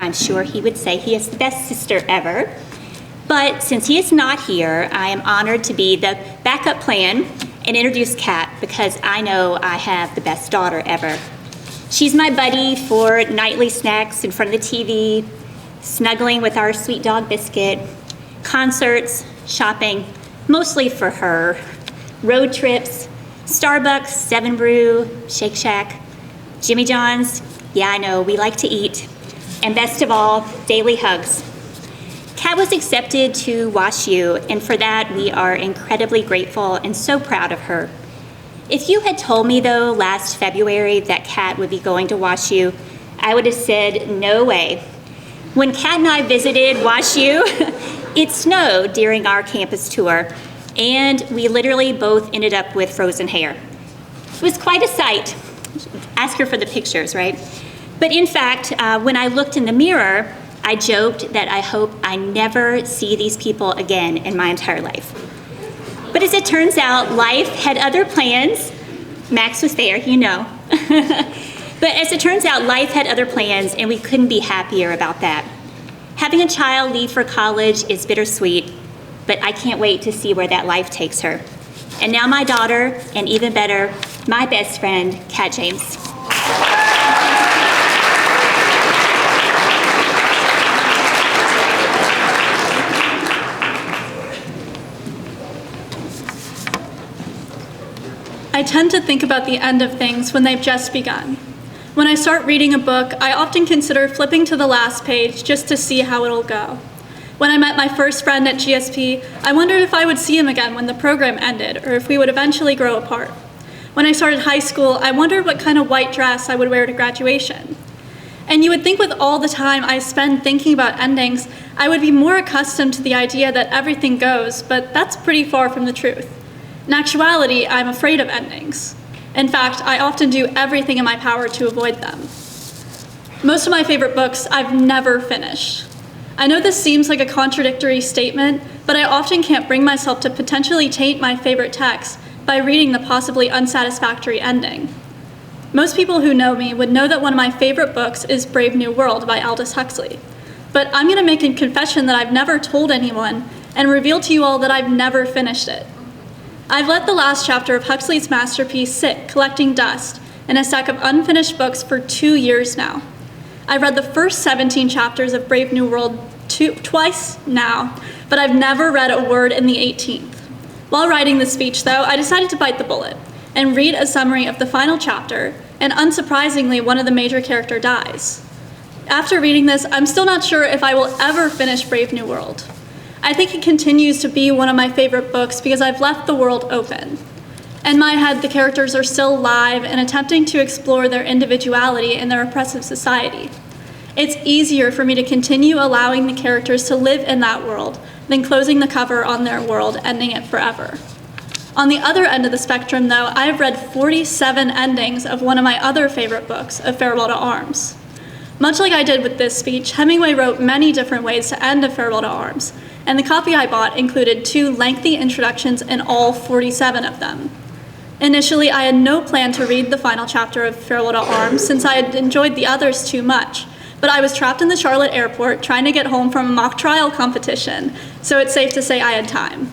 I'm sure he would say he is the best sister ever. But since he is not here, I am honored to be the backup plan and introduce Kat because I know I have the best daughter ever. She's my buddy for nightly snacks in front of the TV, snuggling with our sweet dog Biscuit, concerts, shopping, mostly for her, road trips, Starbucks, 7 Brew, Shake Shack, Jimmy John's, yeah, I know, we like to eat, and best of all, daily hugs. Kat was accepted to WashU, and for that, we are incredibly grateful and so proud of her. If you had told me, though, last February that Kat would be going to WashU, I would have said, no way. When Kat and I visited WashU, it snowed during our campus tour, and we literally both ended up with frozen hair. It was quite a sight. Ask her for the pictures, right? But in fact, when I looked in the mirror, I joked that I hope I never see these people again in my entire life. But as it turns out, life had other plans. Max was there, you know. But as it turns out, life had other plans, and we couldn't be happier about that. Having a child leave for college is bittersweet, but I can't wait to see where that life takes her. And now my daughter, and even better, my best friend, Kat James. I tend to think about the end of things when they've just begun. When I start reading a book, I often consider flipping to the last page just to see how it'll go. When I met my first friend at GSP, I wondered if I would see him again when the program ended, or if we would eventually grow apart. When I started high school, I wondered what kind of white dress I would wear to graduation. And you would think with all the time I spend thinking about endings, I would be more accustomed to the idea that everything goes, but that's pretty far from the truth. In actuality, I'm afraid of endings. In fact, I often do everything in my power to avoid them. Most of my favorite books I've never finished. I know this seems like a contradictory statement, but I often can't bring myself to potentially taint my favorite text by reading the possibly unsatisfactory ending. Most people who know me would know that one of my favorite books is Brave New World by Aldous Huxley. But I'm going to make a confession that I've never told anyone and reveal to you all that I've never finished it. I've let the last chapter of Huxley's masterpiece sit, collecting dust, in a stack of unfinished books for 2 years now. I've read the first 17 chapters of Brave New World twice now, but I've never read a word in the 18th. While writing this speech, though, I decided to bite the bullet and read a summary of the final chapter, and unsurprisingly, one of the major characters dies. After reading this, I'm still not sure if I will ever finish Brave New World. I think it continues to be one of my favorite books because I've left the world open. In my head, the characters are still alive and attempting to explore their individuality in their oppressive society. It's easier for me to continue allowing the characters to live in that world than closing the cover on their world, ending it forever. On the other end of the spectrum, though, I have read 47 endings of one of my other favorite books, A Farewell to Arms. Much like I did with this speech, Hemingway wrote many different ways to end A Farewell to Arms, and the copy I bought included 2 lengthy introductions in all 47 of them. Initially, I had no plan to read the final chapter of Farewell to Arms since I had enjoyed the others too much, but I was trapped in the Charlotte airport trying to get home from a mock trial competition, so it's safe to say I had time.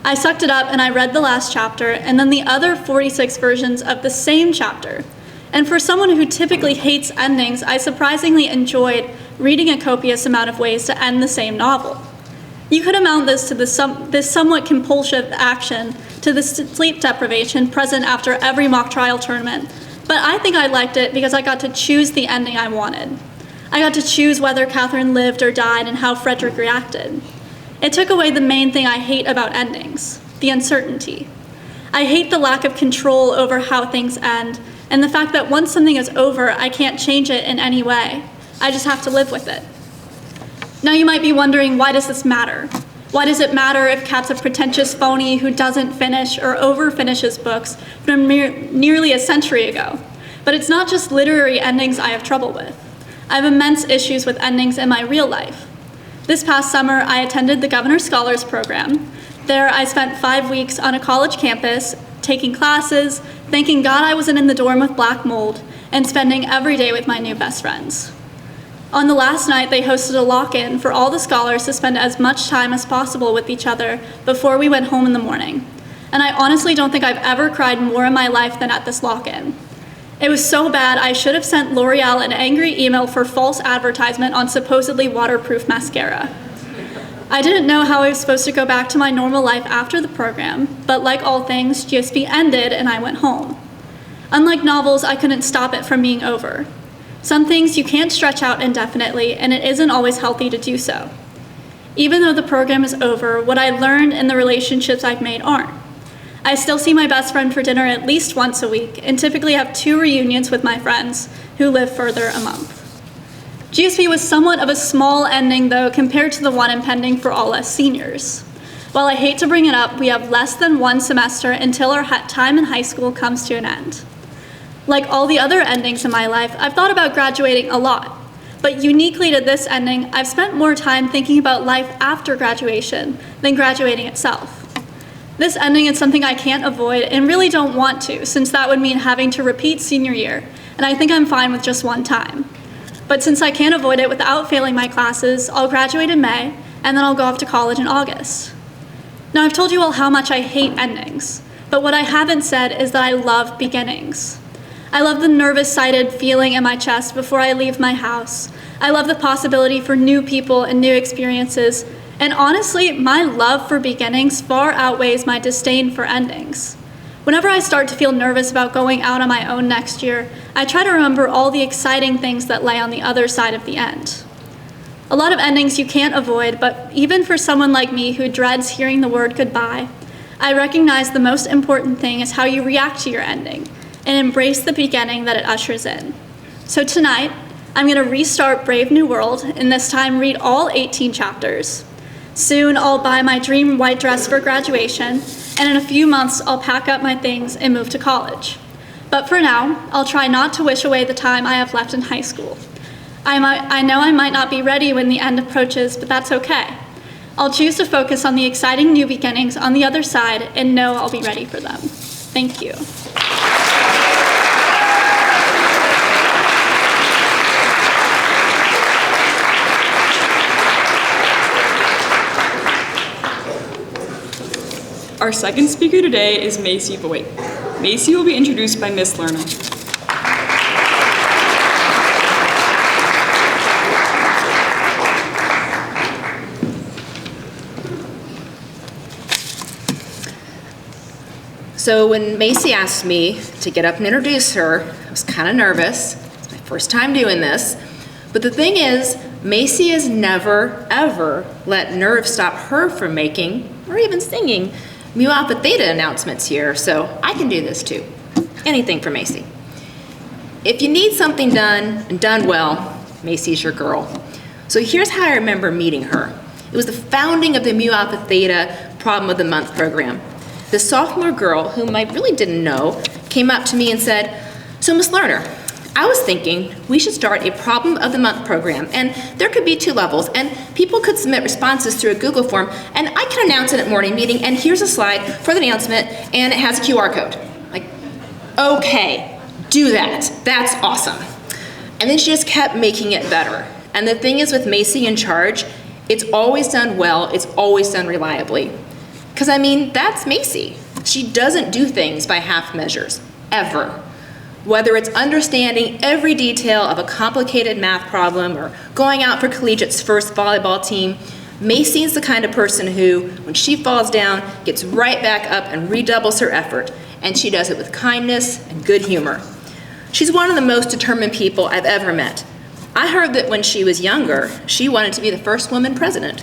I sucked it up and I read the last chapter and then the other 46 versions of the same chapter. And for someone who typically hates endings, I surprisingly enjoyed reading a copious amount of ways to end the same novel. You could amount this to this somewhat compulsive action to the sleep deprivation present after every mock trial tournament, but I think I liked it because I got to choose the ending I wanted. I got to choose whether Catherine lived or died and how Frederick reacted. It took away the main thing I hate about endings, the uncertainty. I hate the lack of control over how things end, and the fact that once something is over, I can't change it in any way. I just have to live with it. Now you might be wondering, why does this matter? Why does it matter if Kat's a pretentious phony who doesn't finish or over-finishes books from nearly a century ago? But it's not just literary endings I have trouble with. I have immense issues with endings in my real life. This past summer, I attended the Governor's Scholars Program. There, I spent 5 weeks on a college campus, taking classes, thanking God I wasn't in the dorm with black mold, and spending every day with my new best friends. On the last night, they hosted a lock-in for all the scholars to spend as much time as possible with each other before we went home in the morning. And I honestly don't think I've ever cried more in my life than at this lock-in. It was so bad, I should have sent L'Oreal an angry email for false advertisement on supposedly waterproof mascara. I didn't know how I was supposed to go back to my normal life after the program, but like all things, GSP ended and I went home. Unlike novels, I couldn't stop it from being over. Some things you can't stretch out indefinitely, and it isn't always healthy to do so. Even though the program is over, what I learned and the relationships I've made aren't. I still see my best friend for dinner at least once a week, and typically have 2 reunions with my friends who live further a month. GSP was somewhat of a small ending, though, compared to the one impending for all us seniors. While I hate to bring it up, we have less than 1 semester until our time in high school comes to an end. Like all the other endings in my life, I've thought about graduating a lot. But uniquely to this ending, I've spent more time thinking about life after graduation than graduating itself. This ending is something I can't avoid and really don't want to, since that would mean having to repeat senior year, and I think I'm fine with just 1 time. But since I can't avoid it without failing my classes, I'll graduate in May, and then I'll go off to college in August. Now, I've told you all how much I hate endings, but what I haven't said is that I love beginnings. I love the nervous-sided feeling in my chest before I leave my house. I love the possibility for new people and new experiences. And honestly, my love for beginnings far outweighs my disdain for endings. Whenever I start to feel nervous about going out on my own next year, I try to remember all the exciting things that lay on the other side of the end. A lot of endings you can't avoid, but even for someone like me who dreads hearing the word goodbye, I recognize the most important thing is how you react to your ending and embrace the beginning that it ushers in. So tonight, I'm going to restart Brave New World, and this time read all 18 chapters. Soon, I'll buy my dream white dress for graduation, and in a few months, I'll pack up my things and move to college. But for now, I'll try not to wish away the time I have left in high school. I know I might not be ready when the end approaches, but that's okay. I'll choose to focus on the exciting new beginnings on the other side and know I'll be ready for them. Thank you. Our second speaker today is Maci Voigt. Maci will be introduced by Miss Lerner. So when Maci asked me to get up and introduce her, I was kind of nervous. It's my first time doing this. But the thing is, Maci has never, ever let nerves stop her from making, or even singing, Mu Alpha Theta announcements here, so I can do this too. Anything for Maci. If you need something done, and done well, Maci's your girl. So here's how I remember meeting her. It was the founding of the Mu Alpha Theta Problem of the Month program. The sophomore girl, whom I really didn't know, came up to me and said, "So Miss Lerner, I was thinking we should start a Problem of the Month program, and there could be 2 levels, and people could submit responses through a Google form, and I can announce it at morning meeting, and here's a slide for the announcement, and it has a QR code." Like, okay, do that. That's awesome. And then she just kept making it better. And the thing is with Maci in charge, it's always done well, it's always done reliably. Because I mean, that's Maci. She doesn't do things by half measures, ever. Whether it's understanding every detail of a complicated math problem or going out for collegiate's first volleyball team, Maci is the kind of person who, when she falls down, gets right back up and redoubles her effort, and she does it with kindness and good humor. She's one of the most determined people I've ever met. I heard that when she was younger, she wanted to be the first woman president.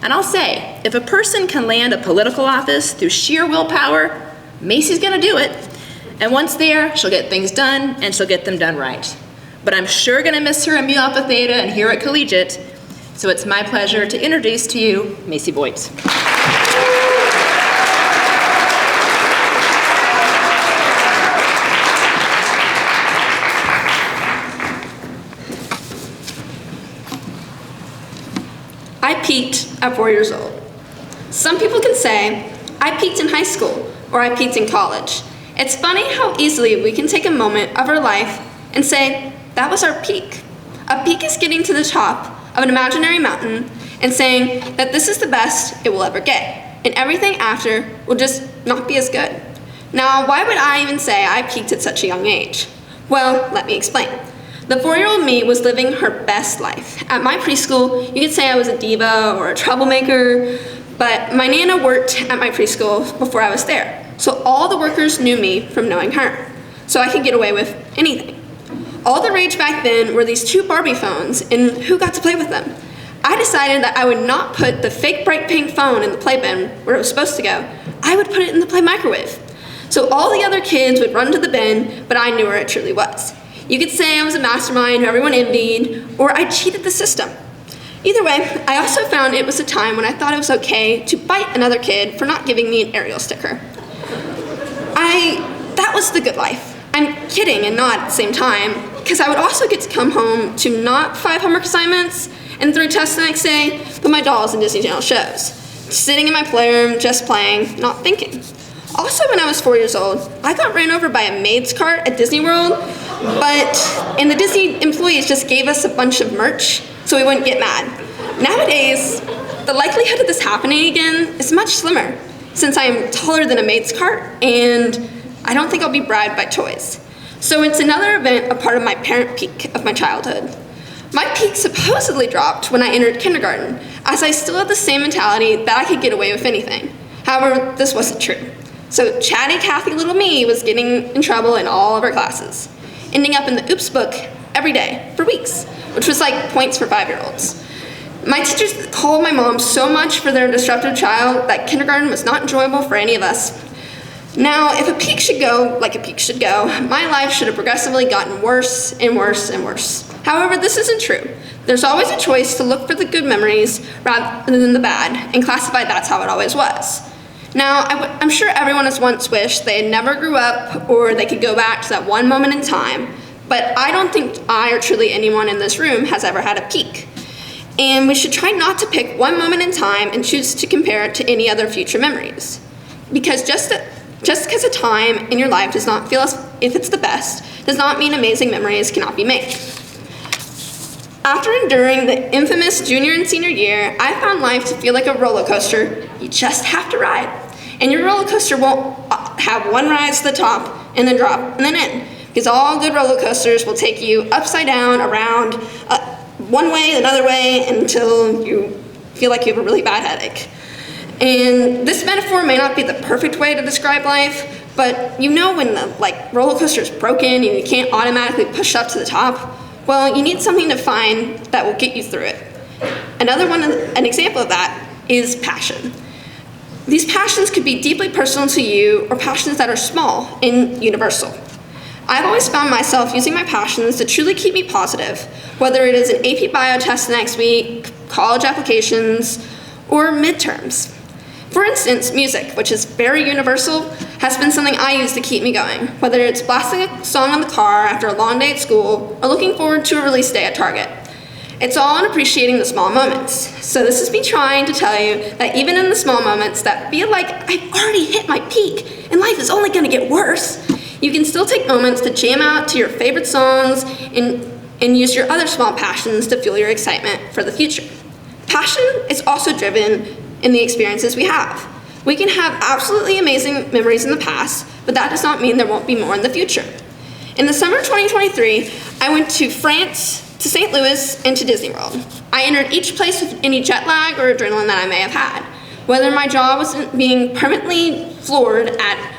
And I'll say, if a person can land a political office through sheer willpower, Maci's gonna do it. And once there, she'll get things done, and she'll get them done right. But I'm sure gonna miss her at Mu Alpha Theta and here at Collegiate, so it's my pleasure to introduce to you Maci Voigt. I peaked at 4 years old. Some people can say, I peaked in high school, or I peaked in college. It's funny how easily we can take a moment of our life and say, that was our peak. A peak is getting to the top of an imaginary mountain and saying that this is the best it will ever get, and everything after will just not be as good. Now, why would I even say I peaked at such a young age? Well, let me explain. The 4-year-old me was living her best life. At my preschool, you could say I was a diva or a troublemaker, but my Nana worked at my preschool before I was there, so all the workers knew me from knowing her, so I could get away with anything. All the rage back then were these 2 Barbie phones and who got to play with them. I decided that I would not put the fake bright pink phone in the playbin where it was supposed to go. I would put it in the play microwave. So all the other kids would run to the bin, but I knew where it truly was. You could say I was a mastermind who everyone envied, or I cheated the system. Either way, I also found it was a time when I thought it was okay to bite another kid for not giving me an Ariel sticker. That was the good life. I'm kidding and not at the same time, because I would also get to come home to not 5 homework assignments and 3 tests the next day, but my dolls and Disney Channel shows. Sitting in my playroom, just playing, not thinking. Also, when I was 4 years old, I got ran over by a maid's cart at Disney World, and the Disney employees just gave us a bunch of merch so we wouldn't get mad. Nowadays, the likelihood of this happening again is much slimmer, since I am taller than a maid's cart, and I don't think I'll be bribed by toys. So it's another event, a part of my parent peak of my childhood. My peak supposedly dropped when I entered kindergarten, as I still had the same mentality that I could get away with anything. However, this wasn't true. So chatty Cathy little me was getting in trouble in all of our classes, ending up in the oops book every day for weeks, which was like points for 5-year-olds. My teachers called my mom so much for their disruptive child that kindergarten was not enjoyable for any of us. Now, if a peak should go like a peak should go, my life should have progressively gotten worse and worse and worse. However, this isn't true. There's always a choice to look for the good memories rather than the bad, and classify that's how it always was. Now, I'm sure everyone has once wished they had never grew up or they could go back to that one moment in time, but I don't think I or truly anyone in this room has ever had a peak. And we should try not to pick one moment in time and choose to compare it to any other future memories. Because just because a time in your life does not feel as if it's the best, does not mean amazing memories cannot be made. After enduring the infamous junior and senior year, I found life to feel like a roller coaster you just have to ride. And your roller coaster won't have one rise to the top and then drop and then end. Because all good roller coasters will take you upside down, around, one way, another way, until you feel like you have a really bad headache. And this metaphor may not be the perfect way to describe life, but you know when the roller coaster is broken and you can't automatically push up to the top, well, you need something to find that will get you through it. An example of that is passion. These passions could be deeply personal to you or passions that are small and universal. I've always found myself using my passions to truly keep me positive, whether it is an AP Bio test next week, college applications, or midterms. For instance, music, which is very universal, has been something I use to keep me going, whether it's blasting a song in the car after a long day at school or looking forward to a release day at Target. It's all in appreciating the small moments. So this is me trying to tell you that even in the small moments that feel like I've already hit my peak and life is only gonna get worse, you can still take moments to jam out to your favorite songs and use your other small passions to fuel your excitement for the future. Passion is also driven in the experiences we have. We can have absolutely amazing memories in the past, but that does not mean there won't be more in the future. In the summer of 2023, I went to France, to St. Louis, and to Disney World. I entered each place with any jet lag or adrenaline that I may have had, whether my jaw was being permanently floored at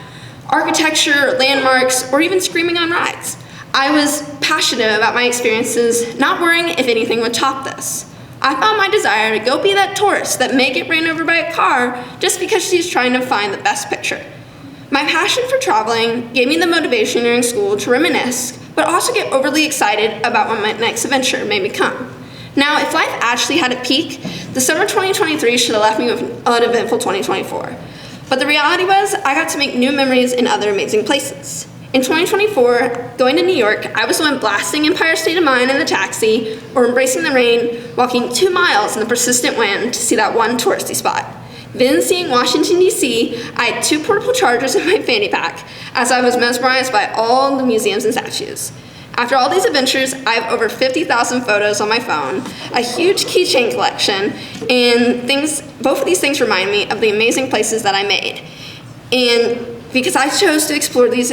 architecture, landmarks, or even screaming on rides. I was passionate about my experiences, not worrying if anything would top this. I found my desire to go be that tourist that may get ran over by a car just because she's trying to find the best picture. My passion for traveling gave me the motivation during school to reminisce, but also get overly excited about what my next adventure may become. Now, if life actually had a peak, the summer 2023 should have left me with an uneventful 2024. But the reality was, I got to make new memories in other amazing places. In 2024, going to New York, I was the one blasting Empire State of Mind in the taxi or embracing the rain, walking 2 miles in the persistent wind to see that one touristy spot. Then seeing Washington, D.C., I had 2 portable chargers in my fanny pack as I was mesmerized by all the museums and statues. After all these adventures, I have over 50,000 photos on my phone, a huge keychain collection, and both of these things remind me of the amazing places that I made. And because I chose to explore these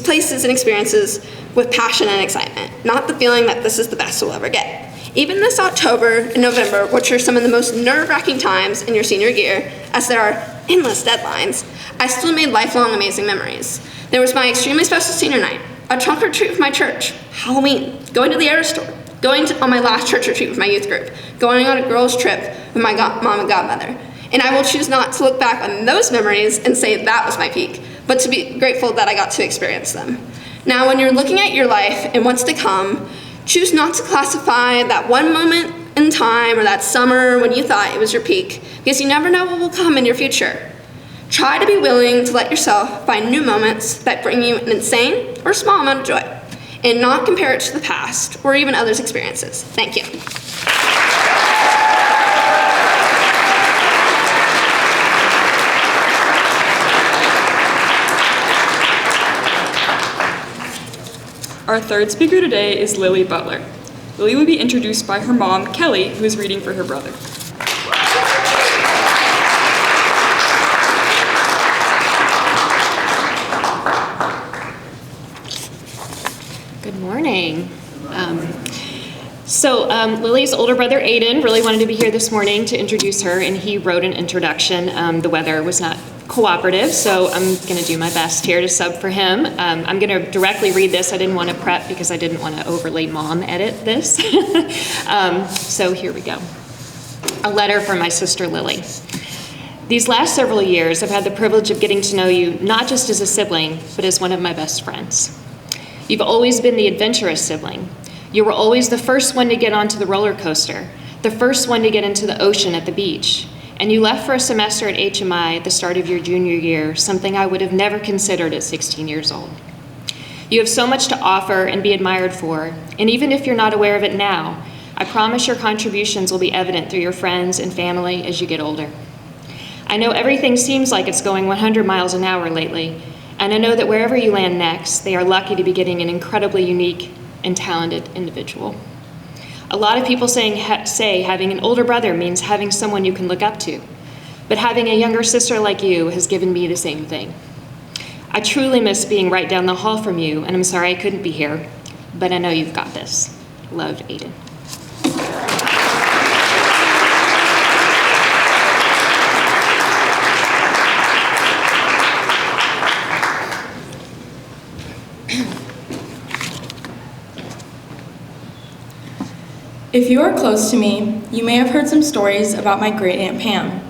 places and experiences with passion and excitement, not the feeling that this is the best we'll ever get. Even this October and November, which are some of the most nerve-wracking times in your senior year, as there are endless deadlines, I still made lifelong amazing memories. There was my extremely special senior night, a trunk or treat with my church, Halloween, going to the Air store, on my last church retreat with my youth group, going on a girls' trip with my mom and godmother. And I will choose not to look back on those memories and say that was my peak, but to be grateful that I got to experience them. Now, when you're looking at your life and what's to come, choose not to classify that one moment in time or that summer when you thought it was your peak, because you never know what will come in your future. Try to be willing to let yourself find new moments that bring you an insane or small amount of joy, and not compare it to the past or even others' experiences. Thank you. Our third speaker today is Lily Butler. Lily will be introduced by her mom, Kelly, who is reading for her brother. Good morning. Lily's older brother, Aiden, really wanted to be here this morning to introduce her, and he wrote an introduction. The weather was not cooperative, so I'm going to do my best here to sub for him. I'm going to directly read this. I didn't want to prep because I didn't want to overly mom edit this. So here we go. A letter from my sister, Lily. These last several years, I've had the privilege of getting to know you not just as a sibling, but as one of my best friends. You've always been the adventurous sibling. You were always the first one to get onto the roller coaster, the first one to get into the ocean at the beach. And you left for a semester at HMI at the start of your junior year, something I would have never considered at 16 years old. You have so much to offer and be admired for, and even if you're not aware of it now, I promise your contributions will be evident through your friends and family as you get older. I know everything seems like it's going 100 miles an hour lately, and I know that wherever you land next, they are lucky to be getting an incredibly unique and talented individual. A lot of people say having an older brother means having someone you can look up to, but having a younger sister like you has given me the same thing. I truly miss being right down the hall from you, and I'm sorry I couldn't be here, but I know you've got this. Love, Aiden. If you are close to me, you may have heard some stories about my great Aunt Pam.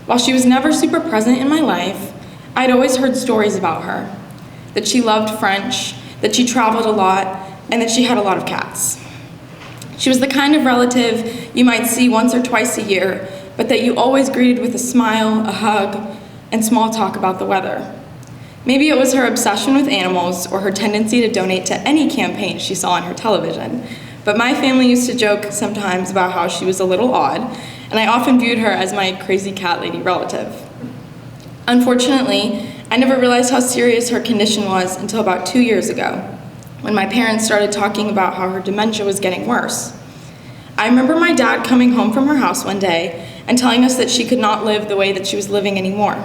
While she was never super present in my life, I'd always heard stories about her. That she loved French, that she traveled a lot, and that she had a lot of cats. She was the kind of relative you might see once or twice a year, but that you always greeted with a smile, a hug, and small talk about the weather. Maybe it was her obsession with animals or her tendency to donate to any campaign she saw on her television. But my family used to joke sometimes about how she was a little odd, and I often viewed her as my crazy cat lady relative. Unfortunately, I never realized how serious her condition was until about 2 years ago, when my parents started talking about how her dementia was getting worse. I remember my dad coming home from her house one day and telling us that she could not live the way that she was living anymore.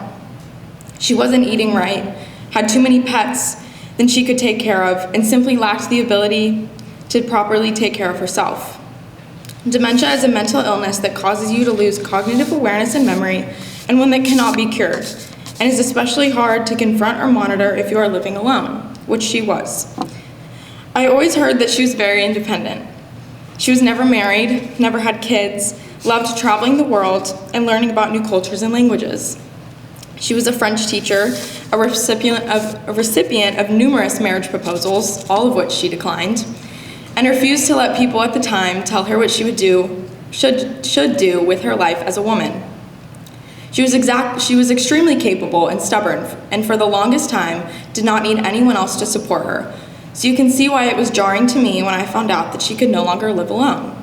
She wasn't eating right, had too many pets than she could take care of, and simply lacked the ability to properly take care of herself. Dementia is a mental illness that causes you to lose cognitive awareness and memory, and one that cannot be cured, and is especially hard to confront or monitor if you are living alone, which she was. I always heard that she was very independent. She was never married, never had kids, loved traveling the world and learning about new cultures and languages. She was a French teacher, a recipient of numerous marriage proposals, all of which she declined, and refused to let people at the time tell her what she should do with her life as a woman. She was extremely capable and stubborn, and for the longest time did not need anyone else to support her. So you can see why it was jarring to me when I found out that she could no longer live alone.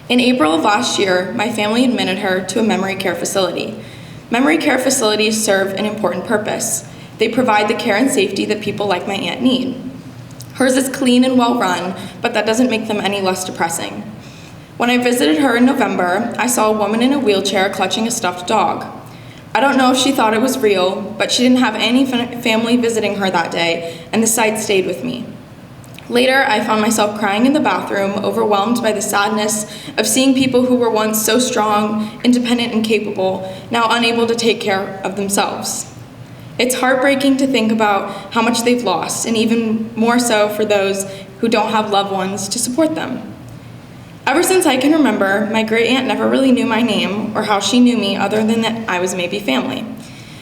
In April of last year, my family admitted her to a memory care facility. Memory care facilities serve an important purpose. They provide the care and safety that people like my aunt need. Hers is clean and well run, but that doesn't make them any less depressing. When I visited her in November, I saw a woman in a wheelchair clutching a stuffed dog. I don't know if she thought it was real, but she didn't have any family visiting her that day, and the sight stayed with me. Later, I found myself crying in the bathroom, overwhelmed by the sadness of seeing people who were once so strong, independent, and capable, now unable to take care of themselves. It's heartbreaking to think about how much they've lost, and even more so for those who don't have loved ones to support them. Ever since I can remember, my great-aunt never really knew my name or how she knew me other than that I was maybe family.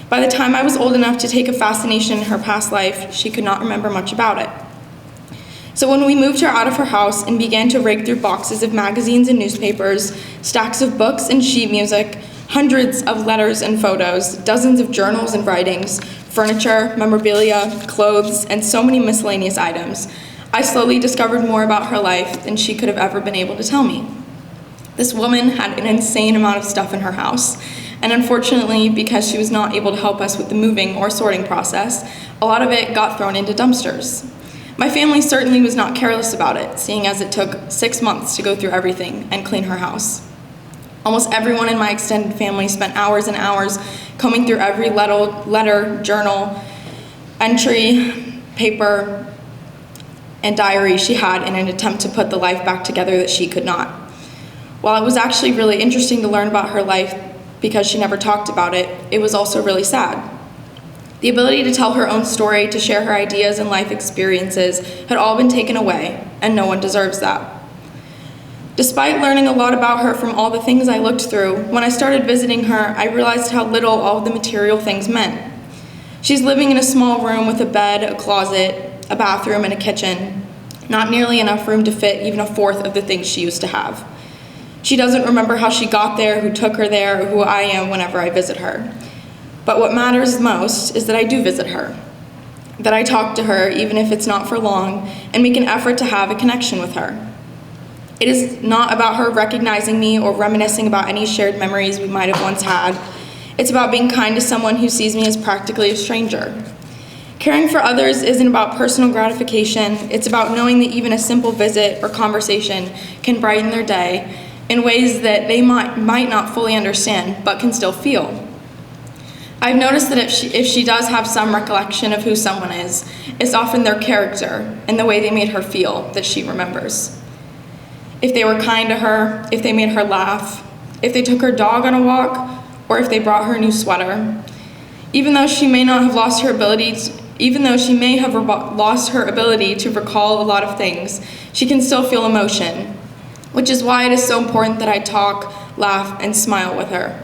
By the time I was old enough to take a fascination in her past life, she could not remember much about it. So when we moved her out of her house and began to rake through boxes of magazines and newspapers, stacks of books and sheet music, hundreds of letters and photos, dozens of journals and writings, furniture, memorabilia, clothes, and so many miscellaneous items, I slowly discovered more about her life than she could have ever been able to tell me. This woman had an insane amount of stuff in her house, and unfortunately, because she was not able to help us with the moving or sorting process, a lot of it got thrown into dumpsters. My family certainly was not careless about it, seeing as it took 6 months to go through everything and clean her house. Almost everyone in my extended family spent hours and hours combing through every letter, journal, entry, paper, and diary she had in an attempt to put the life back together that she could not. While it was actually really interesting to learn about her life because she never talked about it, it was also really sad. The ability to tell her own story, to share her ideas and life experiences had all been taken away, and no one deserves that. Despite learning a lot about her from all the things I looked through, when I started visiting her, I realized how little all of the material things meant. She's living in a small room with a bed, a closet, a bathroom, and a kitchen. Not nearly enough room to fit even a fourth of the things she used to have. She doesn't remember how she got there, who took her there, or who I am whenever I visit her. But what matters most is that I do visit her, that I talk to her, even if it's not for long, and make an effort to have a connection with her. It is not about her recognizing me or reminiscing about any shared memories we might have once had. It's about being kind to someone who sees me as practically a stranger. Caring for others isn't about personal gratification. It's about knowing that even a simple visit or conversation can brighten their day in ways that they might not fully understand, but can still feel. I've noticed that if she does have some recollection of who someone is, it's often their character and the way they made her feel that she remembers. If they were kind to her, if they made her laugh, if they took her dog on a walk, or if they brought her a new sweater. Even though she may have lost her ability to recall a lot of things, she can still feel emotion, which is why it is so important that I talk, laugh, and smile with her.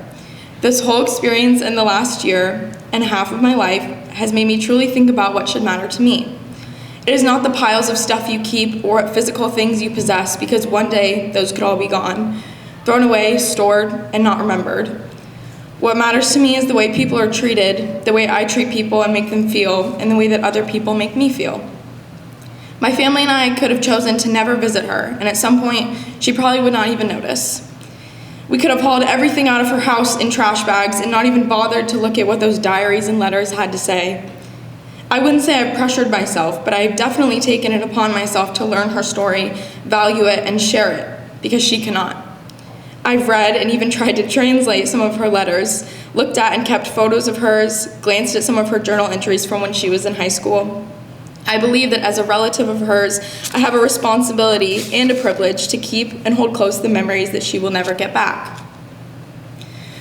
This whole experience in the last year and a half of my life has made me truly think about what should matter to me. It is not the piles of stuff you keep or physical things you possess, because one day those could all be gone, thrown away, stored, and not remembered. What matters to me is the way people are treated, the way I treat people and make them feel, and the way that other people make me feel. My family and I could have chosen to never visit her, and at some point, she probably would not even notice. We could have hauled everything out of her house in trash bags and not even bothered to look at what those diaries and letters had to say. I wouldn't say I've pressured myself, but I've definitely taken it upon myself to learn her story, value it, and share it, because she cannot. I've read and even tried to translate some of her letters, looked at and kept photos of hers, glanced at some of her journal entries from when she was in high school. I believe that as a relative of hers, I have a responsibility and a privilege to keep and hold close the memories that she will never get back.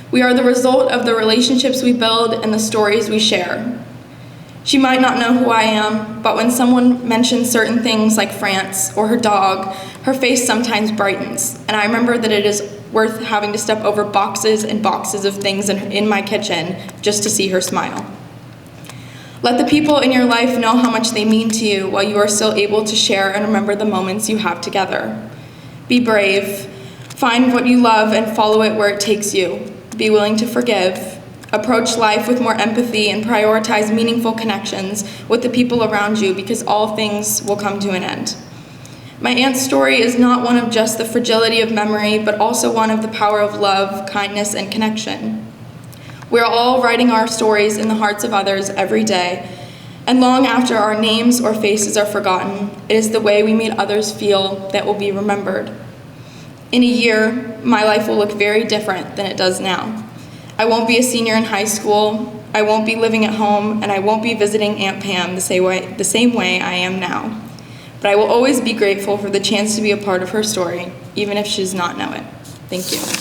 We are the result of the relationships we build and the stories we share. She might not know who I am, but when someone mentions certain things like France or her dog, her face sometimes brightens, and I remember that it is worth having to step over boxes and boxes of things in my kitchen just to see her smile. Let the people in your life know how much they mean to you while you are still able to share and remember the moments you have together. Be brave, find what you love and follow it where it takes you. Be willing to forgive. Approach life with more empathy and prioritize meaningful connections with the people around you, because all things will come to an end. My aunt's story is not one of just the fragility of memory, but also one of the power of love, kindness, and connection. We're all writing our stories in the hearts of others every day, And long after our names or faces are forgotten, it is the way we made others feel that will be remembered. In a year, my life will look very different than it does now. I won't be a senior in high school, I won't be living at home, and I won't be visiting Aunt Pam the same way I am now. But I will always be grateful for the chance to be a part of her story, even if she does not know it. Thank you.